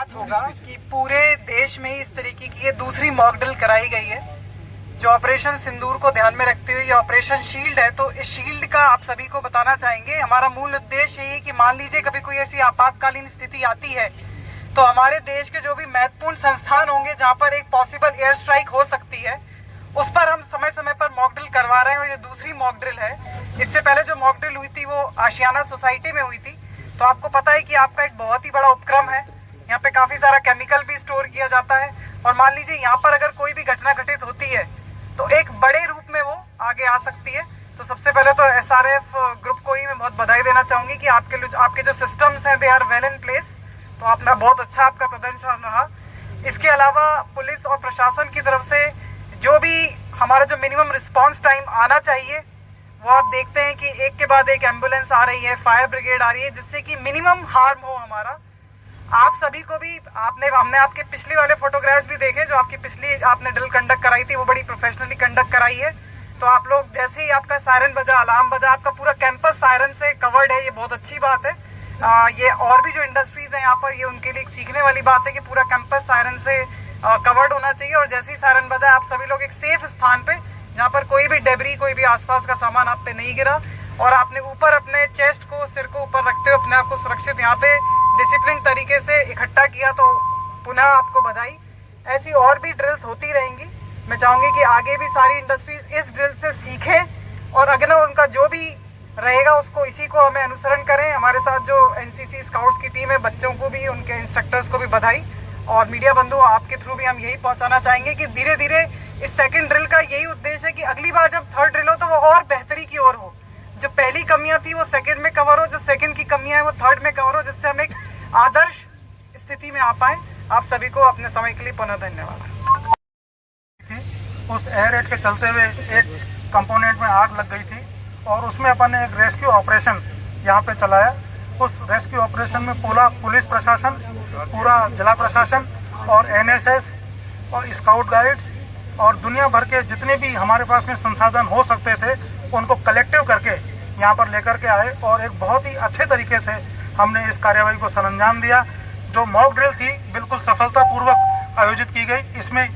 बात होगा कि पूरे देश में ही इस तरीके की ये दूसरी मॉक ड्रिल कराई गई है जो ऑपरेशन सिंदूर को ध्यान में रखते हुए ये ऑपरेशन शील्ड है। तो इस शील्ड का आप सभी को बताना चाहेंगे, हमारा मूल उद्देश्य यही है कि मान लीजिए कभी कोई ऐसी आपातकालीन स्थिति आती है तो हमारे देश के जो भी महत्वपूर्ण संस्थान होंगे जहां पर एक पॉसिबल एयर स्ट्राइक हो सकती है उस पर हम समय समय पर मॉक ड्रिल करवा रहे हैं। और ये दूसरी मॉक ड्रिल है। इससे पहले जो मॉक ड्रिल हुई थी वो आशियाना सोसाइटी में हुई थी। तो आपको पता है कि आपका एक बहुत ही बड़ा उपक्रम है, यहाँ पे काफी सारा केमिकल भी स्टोर किया जाता है और मान लीजिए यहाँ पर अगर कोई भी घटना घटित होती है तो एक बड़े रूप में वो आगे आ सकती है। तो सबसे पहले तो एसआरएफ ग्रुप को ही मैं बहुत बधाई देना चाहूंगी कि आपके जो सिस्टम्स हैं they are well in place. तो आपने बहुत अच्छा आपका प्रदर्शन रहा। इसके अलावा पुलिस और प्रशासन की तरफ से जो भी हमारा जो मिनिमम रिस्पांस टाइम आना चाहिए वो आप देखते हैं कि एक के बाद एक एम्बुलेंस आ रही है, फायर ब्रिगेड आ रही है, जिससे कि मिनिमम हार्म हो हमारा। आप सभी को भी हमने आपके पिछले वाले फोटोग्राफ्स भी देखे जो आपकी पिछली आपने ड्रिल कंडक्ट कराई थी, वो बड़ी प्रोफेशनली कंडक्ट कराई है। तो आप लोग जैसे ही आपका सायरन बजा, अलार्म बजा, आपका पूरा कैंपस सायरन से कवर्ड है, ये बहुत अच्छी बात है। ये और भी जो इंडस्ट्रीज है यहाँ पर ये उनके लिए सीखने वाली बात है कि पूरा कैंपस सायरन से कवर्ड होना चाहिए। और जैसे ही सायरन बजा आप सभी लोग एक सेफ स्थान पे जहाँ पर कोई भी डेबरी, कोई भी आसपास का सामान आप पे नहीं गिरा और आपने ऊपर अपने चेस्ट को, सिर को ऊपर रखते हुए अपने आप को सुरक्षित यहाँ पे डिसिप्लिन तरीके से इकट्ठा किया, तो पुनः आपको बधाई। ऐसी और भी ड्रिल्स होती रहेंगी। मैं चाहूंगी कि आगे भी सारी इंडस्ट्रीज इस ड्रिल से सीखें और अगर उनका जो भी रहेगा उसको इसी को हमें अनुसरण करें। हमारे साथ जो एनसीसी स्काउट्स की टीम है, बच्चों को भी, उनके इंस्ट्रक्टर्स को भी बधाई। और मीडिया बंधु आपके थ्रू भी हम यही पहुंचाना चाहेंगे कि धीरे धीरे इस सेकंड ड्रिल का यही उद्देश्य है कि अगली बार जब थर्ड ड्रिल हो तो वो और बेहतरी की ओर हो। जो पहली कमियां थी वो सेकंड में कवर हो, जो सेकंड की कमियां है वो थर्ड में कवर हो, जिससे हम एक आदर्श स्थिति में आ पाए। आप सभी को अपने समय के लिए पुनः धन्यवाद। उस एयर रेड के चलते हुए एक कंपोनेंट में आग लग गई थी और उसमें अपन ने एक रेस्क्यू ऑपरेशन यहाँ पे चलाया। उस रेस्क्यू ऑपरेशन में पूरा पुलिस प्रशासन, पूरा जिला प्रशासन और एनएसएस और स्काउट गाइड्स और दुनिया भर के जितने भी हमारे पास में संसाधन हो सकते थे उनको कलेक्टिव करके यहाँ पर लेकर के आए और एक बहुत ही अच्छे तरीके से हमने इस कार्यवाही को सरंजाम दिया। जो मॉक ड्रिल थी बिल्कुल सफलतापूर्वक आयोजित की गई। इसमें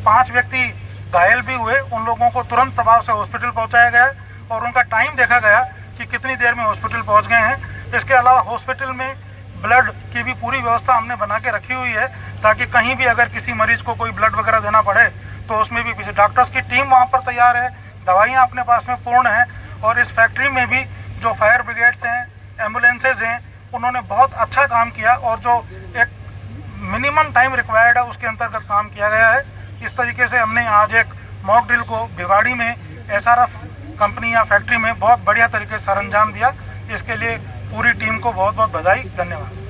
5 व्यक्ति घायल भी हुए, उन लोगों को तुरंत प्रभाव से हॉस्पिटल पहुंचाया गया और उनका टाइम देखा गया कि कितनी देर में हॉस्पिटल पहुंच गए हैं। इसके अलावा हॉस्पिटल में ब्लड की भी पूरी व्यवस्था हमने बना के रखी हुई है ताकि कहीं भी अगर किसी मरीज को कोई ब्लड वगैरह देना पड़े तो उसमें भी किसी डॉक्टर्स की टीम वहाँ पर तैयार है, दवाइयाँ अपने पास में पूर्ण है। और इस फैक्ट्री में भी जो फायर ब्रिगेड्स हैं, एम्बुलेंसेज हैं, उन्होंने बहुत अच्छा काम किया और जो एक मिनिमम टाइम रिक्वायर्ड है उसके अंतर्गत काम किया गया है। इस तरीके से हमने आज एक मॉक ड्रिल को भिवाड़ी में एसआरएफ कंपनी या फैक्ट्री में बहुत बढ़िया तरीके से सरंजाम दिया। इसके लिए पूरी टीम को बहुत बहुत बधाई, धन्यवाद।